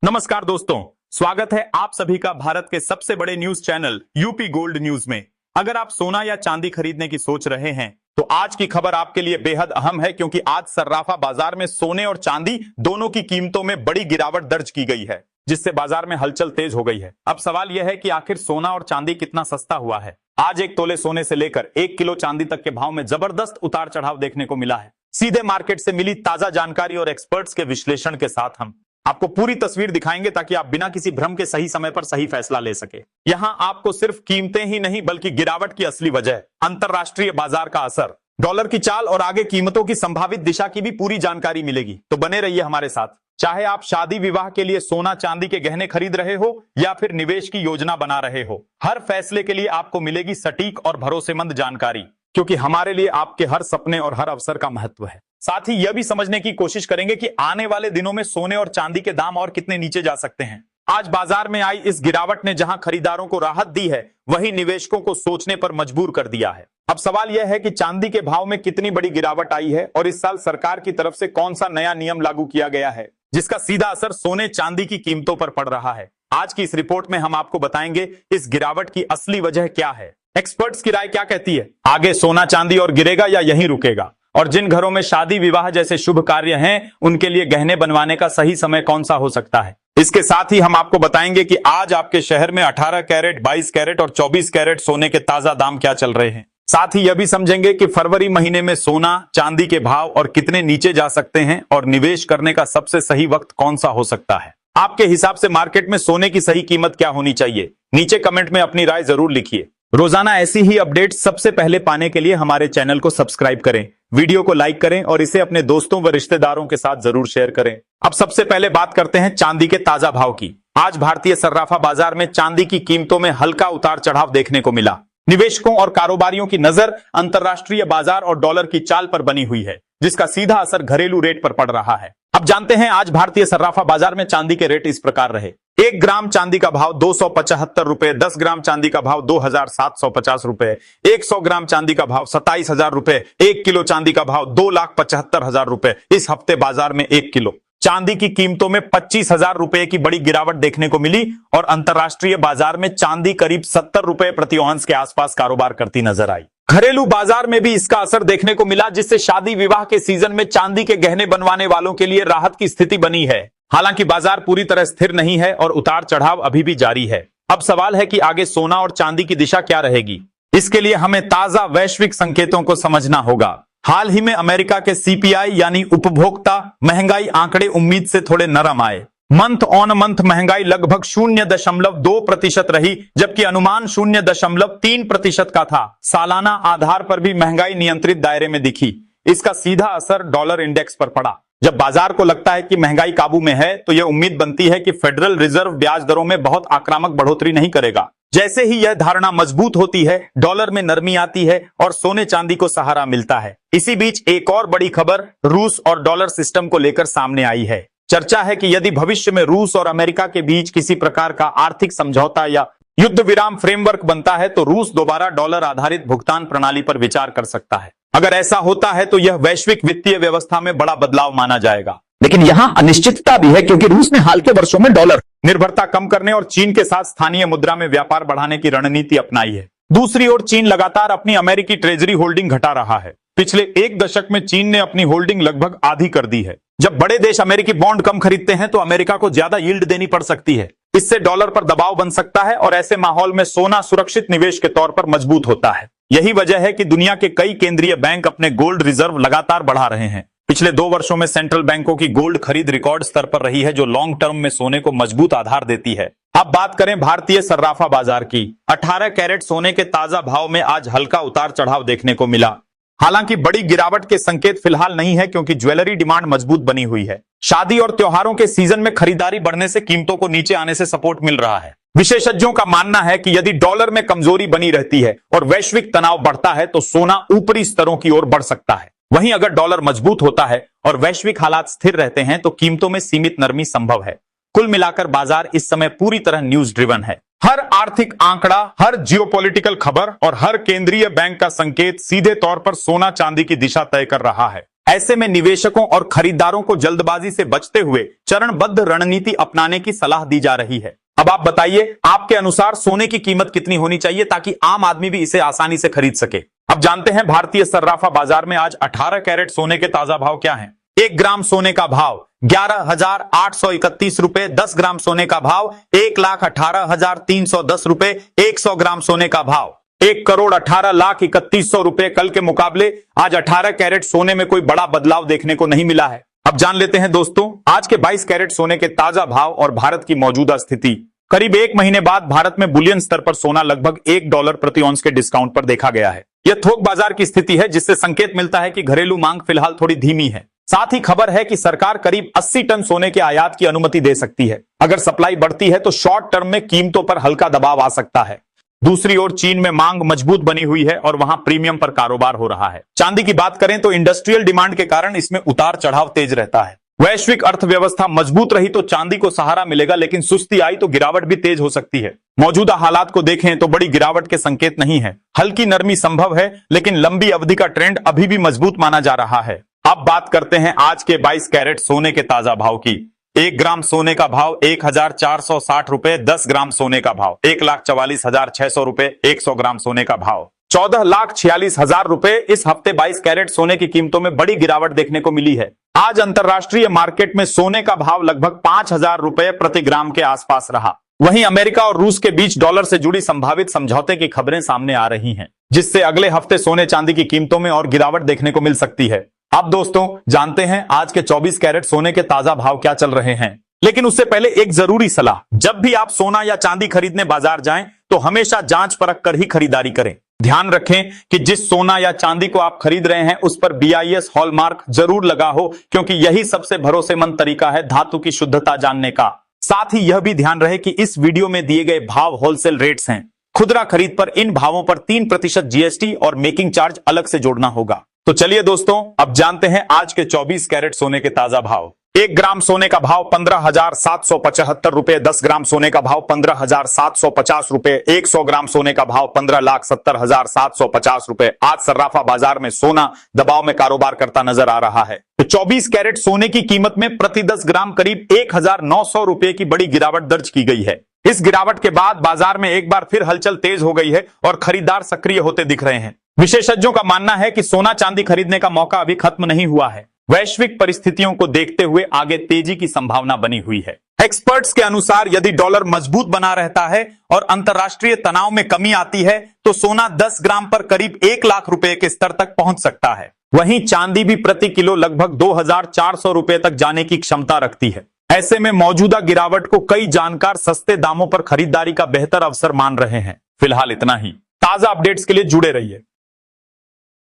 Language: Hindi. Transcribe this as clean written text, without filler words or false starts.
नमस्कार दोस्तों, स्वागत है आप सभी का भारत के सबसे बड़े news channel UP gold news में। अगर आप सोना या चांदी खरीदने की सोच रहे हैं तो आज की खबर आपके लिए बेहद अहम है, क्योंकि आज सर्राफा बाजार में सोने और चांदी दोनों की कीमतों में बड़ी गिरावट दर्ज की गई है, जिससे बाजार में हलचल तेज हो गई है। अब सवाल यह है कि आखिर सोना और चांदी कितना सस्ता हुआ है। आज 1 तोले सोने से लेकर 1 किलो चांदी तक के भाव में जबरदस्त उतार चढ़ाव देखने को मिला है। सीधे मार्केट से मिली ताजा जानकारी और एक्सपर्ट्स के विश्लेषण के साथ हम आपको पूरी तस्वीर दिखाएंगे, ताकि आप बिना किसी भ्रम के सही समय पर सही फैसला ले सके। यहां आपको सिर्फ कीमतें ही नहीं बल्कि गिरावट की असली वजह, अंतरराष्ट्रीय बाजार का असर, डॉलर की चाल और आगे कीमतों की संभावित दिशा की भी पूरी जानकारी मिलेगी। तो बने रहिए हमारे साथ। चाहे आप शादी विवाह के लिए सोना चांदी के गहने खरीद रहे हो या फिर निवेश की योजना बना रहे हो, हर फैसले के लिए आपको मिलेगी सटीक और भरोसेमंद जानकारी, क्योंकि हमारे लिए आपके हर सपने और हर अवसर का महत्व है। साथ ही यह भी समझने की कोशिश करेंगे कि आने वाले दिनों में सोने और चांदी के दाम और कितने नीचे जा सकते हैं। आज बाजार में आई इस गिरावट ने जहां खरीदारों को राहत दी है, वहीं निवेशकों को सोचने पर मजबूर कर दिया है। अब सवाल यह है कि चांदी के भाव में कितनी बड़ी गिरावट आई है और इस साल सरकार की तरफ से कौन सा नया नियम लागू किया गया है, जिसका सीधा असर सोने चांदी की कीमतों पर पड़ रहा है। आज की इस रिपोर्ट में हम आपको बताएंगे इस गिरावट की असली वजह क्या है, एक्सपर्ट्स की राय क्या कहती है, आगे सोना चांदी और गिरेगा या यहीं रुकेगा, और जिन घरों में शादी विवाह जैसे शुभ कार्य हैं उनके लिए गहने बनवाने का सही समय कौन सा हो सकता है। इसके साथ ही हम आपको बताएंगे कि आज आपके शहर में 18 कैरेट, 22 कैरेट और 24 कैरेट सोने के ताजा दाम क्या चल रहे हैं। साथ ही यह भी समझेंगे कि फरवरी महीने में सोना चांदी के भाव और कितने नीचे जा सकते हैं और निवेश करने का सबसे सही वक्त कौन सा हो सकता है। आपके हिसाब से मार्केट में सोने की सही कीमत क्या होनी चाहिए, नीचे कमेंट में अपनी राय जरूर लिखिए। रोजाना ऐसी ही अपडेट सबसे पहले पाने के लिए हमारे चैनल को सब्सक्राइब करें, वीडियो को लाइक करें और इसे अपने दोस्तों व रिश्तेदारों के साथ जरूर शेयर करें। अब सबसे पहले बात करते हैं चांदी के ताजा भाव की। आज भारतीय सर्राफा बाजार में चांदी की कीमतों में हल्का उतार चढ़ाव देखने को मिला। निवेशकों और कारोबारियों की नजर अंतरराष्ट्रीय बाजार और डॉलर की चाल पर बनी हुई है, जिसका सीधा असर घरेलू रेट पर पड़ रहा है। अब जानते हैं आज भारतीय सर्राफा बाजार में चांदी के रेट इस प्रकार रहे। 1 ग्राम चांदी का भाव 275 रुपए, 10 ग्राम चांदी का भाव 2750 रुपए, 100 ग्राम चांदी का भाव 27,000 रुपए, 1 किलो चांदी का भाव 2,75,000 रुपए। इस हफ्ते बाजार में 1 किलो चांदी की कीमतों में 25,000 रुपए की बड़ी गिरावट देखने को मिली और अंतरराष्ट्रीय बाजार में चांदी करीब 70 रुपए प्रति औंस के आसपास कारोबार करती नजर आई। घरेलू बाजार में भी इसका असर देखने को मिला, जिससे शादी विवाह के सीजन में चांदी के गहने बनवाने वालों के लिए राहत की स्थिति बनी है। हालांकि बाजार पूरी तरह स्थिर नहीं है और उतार चढ़ाव अभी भी जारी है। अब सवाल है कि आगे सोना और चांदी की दिशा क्या रहेगी। इसके लिए हमें ताजा वैश्विक संकेतों को समझना होगा। हाल ही में अमेरिका के सीपीआई यानी उपभोक्ता महंगाई आंकड़े उम्मीद से थोड़े नरम आए। मंथ ऑन मंथ महंगाई लगभग 0.2% रही, जबकि अनुमान 0.3% का था। सालाना आधार पर भी महंगाई नियंत्रित दायरे में दिखी। इसका सीधा असर डॉलर इंडेक्स पर पड़ा। जब बाजार को लगता है कि महंगाई काबू में है, तो यह उम्मीद बनती है कि फेडरल रिजर्व ब्याज दरों में बहुत आक्रामक बढ़ोतरी नहीं करेगा। जैसे ही यह धारणा मजबूत होती है, डॉलर में नरमी आती है और सोने चांदी को सहारा मिलता है। इसी बीच एक और बड़ी खबर रूस और डॉलर सिस्टम को लेकर सामने आई है। चर्चा है कि यदि भविष्य में रूस और अमेरिका के बीच किसी प्रकार का आर्थिक समझौता या युद्ध विराम फ्रेमवर्क बनता है, तो रूस दोबारा डॉलर आधारित भुगतान प्रणाली पर विचार कर सकता है। अगर ऐसा होता है तो यह वैश्विक वित्तीय व्यवस्था में बड़ा बदलाव माना जाएगा। लेकिन यहां अनिश्चितता भी है, क्योंकि रूस ने हाल के वर्षों में डॉलर निर्भरता कम करने और चीन के साथ स्थानीय मुद्रा में व्यापार बढ़ाने की रणनीति अपनाई है। दूसरी ओर चीन लगातार अपनी अमेरिकी ट्रेजरी होल्डिंग घटा रहा है। पिछले 1 दशक में चीन ने अपनी होल्डिंग लगभग आधी कर दी है। जब बड़े देश अमेरिकी बॉन्ड कम खरीदते हैं तो अमेरिका को ज्यादा यील्ड देनी पड़ सकती है। इससे डॉलर पर दबाव बन सकता है और ऐसे माहौल में सोना सुरक्षित निवेश के तौर पर मजबूत होता है। यही वजह है कि दुनिया के कई केंद्रीय बैंक अपने गोल्ड रिजर्व लगातार बढ़ा रहे हैं। पिछले 2 वर्षों में सेंट्रल बैंकों की गोल्ड खरीद रिकॉर्ड स्तर पर रही है, जो लॉन्ग टर्म में सोने को मजबूत आधार देती है। अब बात करें भारतीय सर्राफा बाजार की। 18 कैरेट सोने के ताजा भाव में आज हल्का उतार चढ़ाव देखने को मिला। हालांकि बड़ी गिरावट के संकेत फिलहाल नहीं है, क्योंकि ज्वेलरी डिमांड मजबूत बनी हुई है। शादी और त्योहारों के सीजन में खरीदारी बढ़ने से कीमतों को नीचे आने से सपोर्ट मिल रहा है। विशेषज्ञों का मानना है कि यदि डॉलर में कमजोरी बनी रहती है और वैश्विक तनाव बढ़ता है, तो सोना ऊपरी स्तरों की ओर बढ़ सकता है। वहीं अगर डॉलर मजबूत होता है और वैश्विक हालात स्थिर रहते हैं, तो कीमतों में सीमित नरमी संभव है। कुल मिलाकर बाजार इस समय पूरी तरह न्यूज ड्रिवन है। हर आर्थिक आंकड़ा, हर जियोपॉलिटिकल खबर और हर केंद्रीय बैंक का संकेत सीधे तौर पर सोना चांदी की दिशा तय कर रहा है। ऐसे में निवेशकों और खरीदारों को जल्दबाजी से बचते हुए चरणबद्ध रणनीति अपनाने की सलाह दी जा रही है। अब आप बताइए, आपके अनुसार सोने की कीमत कितनी होनी चाहिए ताकि आम आदमी भी इसे आसानी से खरीद सके। अब जानते हैं भारतीय सर्राफा बाजार में आज 18 कैरेट सोने के ताजा भाव क्या हैं। 1 ग्राम सोने का भाव 11,831 रुपए, 10 ग्राम सोने का भाव 1,18,310 रुपए, 100 ग्राम सोने का भाव 1,18,31,100 रुपए। कल के मुकाबले आज 18 कैरेट सोने में कोई बड़ा बदलाव देखने को नहीं मिला है। अब जान लेते हैं दोस्तों आज के 22 कैरेट सोने के ताजा भाव और भारत की मौजूदा स्थिति। करीब 1 महीने बाद भारत में बुलियन स्तर पर सोना लगभग $1 प्रति औंस के डिस्काउंट पर देखा गया है। यह थोक बाजार की स्थिति है, जिससे संकेत मिलता है कि घरेलू मांग फिलहाल थोड़ी धीमी है। साथ ही खबर है कि सरकार करीब 80 टन सोने के आयात की अनुमति दे सकती है। अगर सप्लाई बढ़ती है तो शॉर्ट टर्म में कीमतों पर हल्का दबाव आ सकता है। दूसरी ओर चीन में मांग मजबूत बनी हुई है और वहां प्रीमियम पर कारोबार हो रहा है। चांदी की बात करें तो इंडस्ट्रियल डिमांड के कारण इसमें उतार चढ़ाव तेज रहता है। वैश्विक अर्थव्यवस्था मजबूत रही तो चांदी को सहारा मिलेगा, लेकिन सुस्ती आई तो गिरावट भी तेज हो सकती है। मौजूदा हालात को देखें तो बड़ी गिरावट के संकेत नहीं है। हल्की नरमी संभव है, लेकिन लंबी अवधि का ट्रेंड अभी भी मजबूत माना जा रहा है। अब बात करते हैं आज के 22 कैरेट सोने के ताजा भाव की। 1 ग्राम सोने का भाव 1,460 रुपए, 10 ग्राम सोने का भाव 1,44,600 रुपए, 100 ग्राम सोने का भाव 14,46,000 रुपए। इस हफ्ते 22 कैरेट सोने की कीमतों में बड़ी गिरावट देखने को मिली है। आज अंतरराष्ट्रीय मार्केट में सोने का भाव लगभग 5,000 रुपए प्रति ग्राम के आसपास रहा। वहीं अमेरिका और रूस के बीच डॉलर से जुड़ी संभावित समझौते की खबरें सामने आ रही हैं, जिससे अगले हफ्ते सोने चांदी की कीमतों में और गिरावट देखने को मिल सकती है। अब दोस्तों जानते हैं आज के 24 कैरेट सोने के ताजा भाव क्या चल रहे हैं। लेकिन उससे पहले एक जरूरी सलाह, जब भी आप सोना या चांदी खरीदने बाजार जाएं तो हमेशा जांच परख कर ही खरीदारी करें। ध्यान रखें कि जिस सोना या चांदी को आप खरीद रहे हैं उस पर BIS हॉलमार्क जरूर लगा हो, क्योंकि यही सबसे भरोसेमंद तरीका है धातु की शुद्धता जानने का। साथ ही यह भी ध्यान रहे कि इस वीडियो में दिए गए भाव होलसेल रेट्स हैं। खुदरा खरीद पर इन भावों पर 3% GST और मेकिंग चार्ज अलग से जोड़ना होगा। तो चलिए दोस्तों अब जानते हैं आज के 24 कैरेट सोने के ताजा भाव। 1 ग्राम सोने का भाव 15,775 रुपए, 10 ग्राम सोने का भाव 15,750 रुपए, 100 ग्राम सोने का भाव 15,70,750 रुपए। आज सर्राफा बाजार में सोना दबाव में कारोबार करता नजर आ रहा है। तो 24 कैरेट सोने की कीमत में प्रति 10 ग्राम करीब 1,900 रुपए की बड़ी गिरावट दर्ज की गई है। इस गिरावट के बाद बाजार में एक बार फिर हलचल तेज हो गई है और खरीदार सक्रिय होते दिख रहे हैं। विशेषज्ञों का मानना है कि सोना चांदी खरीदने का मौका अभी खत्म नहीं हुआ है। वैश्विक परिस्थितियों को देखते हुए आगे तेजी की संभावना बनी हुई है। एक्सपर्ट्स के अनुसार यदि डॉलर मजबूत बना रहता है और अंतरराष्ट्रीय तनाव में कमी आती है तो सोना 10 ग्राम पर करीब 1 लाख रुपए के स्तर तक पहुंच सकता है। वहीं चांदी भी प्रति किलो लगभग 2,400 रुपए तक जाने की क्षमता रखती है। ऐसे में मौजूदा गिरावट को कई जानकार सस्ते दामों पर खरीदारी का बेहतर अवसर मान रहे हैं। फिलहाल इतना ही। ताजा अपडेट्स के लिए जुड़े रहिए।